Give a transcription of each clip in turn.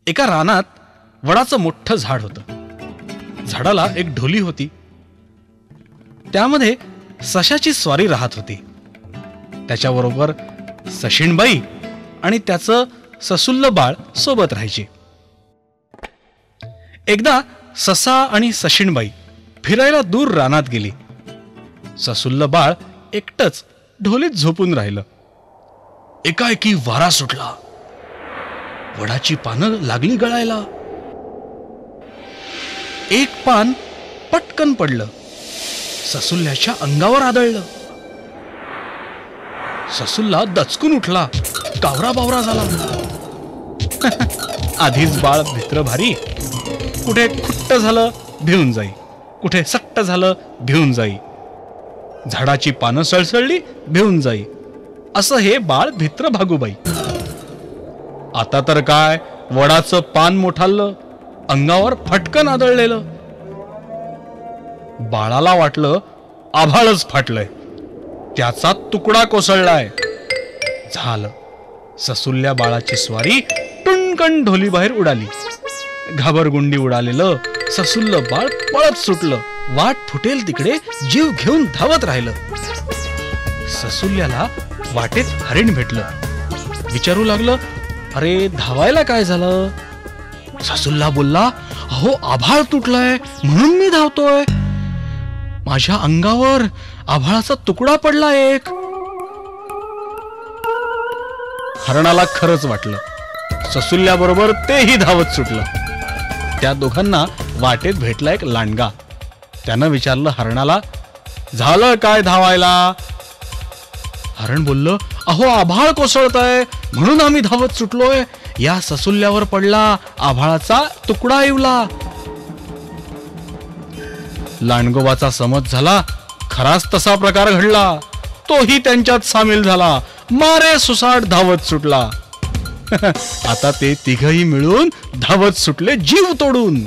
एका रानात वडाचं मोठं झाड होतं. झाडाला एक ढोली होती. त्यामध्ये सशाची स्वारी राहत होती. त्याच्याबरोबर सशिणबाई आणि त्याचं ससुल्ल बाळ सोबत राहायचे. एकदा ससा आणि सशिणबाई फिरायला दूर रानात गेली. ससुल्ल बाळ एकटंच ढोलीत झोपून राहिलं. एकाएकी वारा सुटला. वडाची पानं लागली गळायला. एक पान पटकन पडलं. ससुल्ल्याच्या अंगावर आदळलं. ससुल्ला दचकून उठला. कावरा बावरा झाला. आधीच बाळ भित्र भारी. कुठे खुट्ट झालं भिवून जाई, कुठे सट्ट झालं भिवून जाई, झाडाची पानं सळसळली भिवून जाई, असं हे बाळ भित्र भागूबाई. आता तर काय, वडाचं पान मोठाललं, अंगावर फटकन आदळलेलं. बाळाला वाटलं आभाळच फाटलंय, त्याचा तुकडा कोसळलाय. झालं. ससुल्ल्या बाळाची स्वारी टुणकन ढोली बाहेर उडाली. घाबरगुंडी उडालेलं ससुल्ल बाळ पळत सुटलं. वाट फुटेल तिकडे जीव घेऊन धावत राहिलं. ससुल्ल्याला वाटेत हरिण भेटलं. विचारू लागलं, अरे धावायला काय झालं? ससुल्ला बोलला, अहो आभाळ तुटलाय म्हणून मी धावतोय. माझ्या अंगावर आभाळाचा तुकडा पडला एक. हरणाला खरंच वाटलं. ससुल्ल्याबरोबर तेही धावत सुटलं. त्या दोघांना वाटेत भेटला एक लांडगा. त्यानं विचारलं हरणाला, झालं काय धावायला? हरण बोललं, अहो आभाळ कोसळतंय म्हणून आम्ही धावत सुटलोय. या ससुल्ल्यावर पडला आभाळाचा तुकडा येवला. लांडगोबाचा समज झाला. खराच तसा प्रकार घडला. तोही त्यांच्यात सामील झाला. मारे सुसाट धावत सुटला. आता ते तिघही मिळून धावत सुटले जीव तोडून.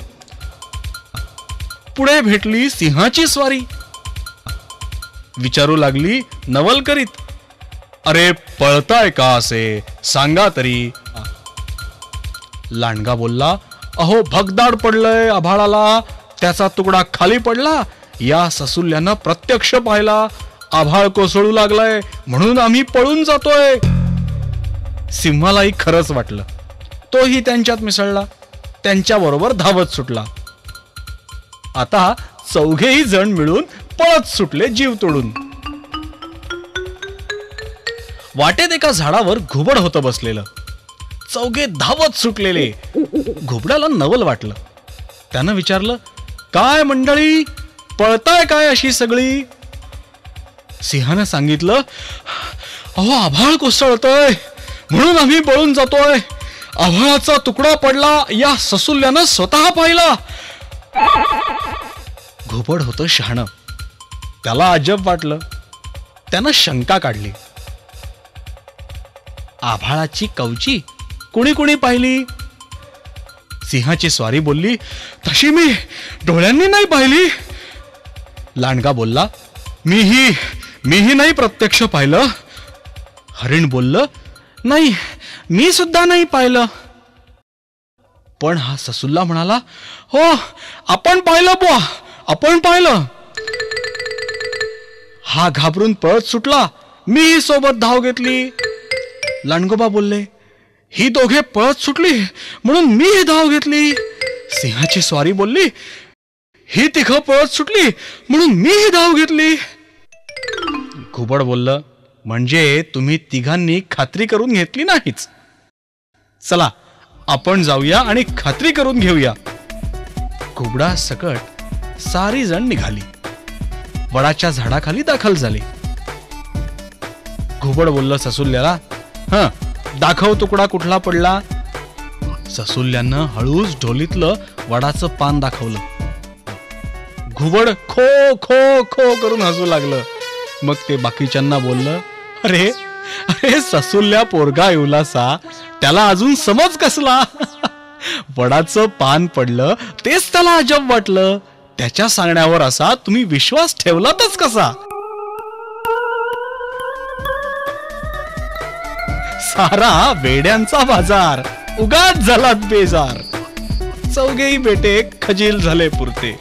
पुढे भेटली सिंहाची स्वारी. विचारू लागली नवल करीत, अरे पळताय का असे, सांगा तरी. लांडगा बोलला, अहो भगदाड पडलंय आभाळाला, त्याचा तुकडा खाली पडला. या ससुल्ल्यानं प्रत्यक्ष पाहिला. आभाळ कोसळू लागलाय म्हणून आम्ही पळून जातोय. सिंहालाही खरंच वाटलं. तोही त्यांच्यात मिसळला. त्यांच्या बरोबर धावत सुटला. आता चौघेही जण मिळून पळत सुटले जीव तोडून. वाटेत एका झाडावर घुबड होतं बसलेलं. चौघे धावत सुटलेले. घुबडाला नवल वाटलं. त्यानं विचारलं, काय मंडळी, पळताय काय अशी सगळी? सिंहानं सांगितलं, अहो आभाळ कोसळतय म्हणून आम्ही पळून जातोय. आभाळाचा तुकडा पडला या ससुल्ल्यानं स्वतः पाहिला. घुबड होतं शहाणं. त्याला अजब वाटलं. त्यानं शंका काढली, आभाळाची कवची कुणी कुणी पाहिली? सिंहाची स्वारी बोलली, तशी मी डोळ्यांनी नाही पाहिली. लांडगा बोलला, मीही नाही प्रत्यक्ष पाहिलं. हरिण बोललं, नाही मी सुद्धा नाही पाहिलं. पण हा ससुल्ला म्हणाला, हो आपण पाहिलं बुवा, आपण पाहिलं. हा घाबरून पळत सुटला. मीही सोबत धाव घेतली. लांडगोबा बोलले, ही दोघे पळत सुटली म्हणून मीही धाव घेतली. सिंहाची स्वारी बोलली, ही तिघं पळत सुटली म्हणून मीही धाव घेतली. घुबड बोललं, म्हणजे तुम्ही तिघांनी खात्री करून घेतली नाहीच. चला आपण जाऊया आणि खात्री करून घेऊया. घुबडा सकट सारी जण निघाली. वडाच्या झाडाखाली दाखल झाली. घुबड बोललं ससुल्ल्याला, दाखव तुकडा कुठला पडला. ससुल्ल्यानं हळूच ढोलीतलं वडाचं पान दाखवलं. घुबड खो खो खो करून हसू लागलं. मग ते बाकीच्यांना बोललं, अरे अरे ससुल्ल्या पोरगा येवलासा, त्याला अजून समज कसला. वडाचं पान पडलं तेच त्याला अजब वाटलं. त्याच्या सांगण्यावर असा तुम्ही विश्वास ठेवलातच कसा? सारा वेड्यांचा बाजार. उगाच झालात बेजार. चौघेही बेटे खजील झाले पुरते.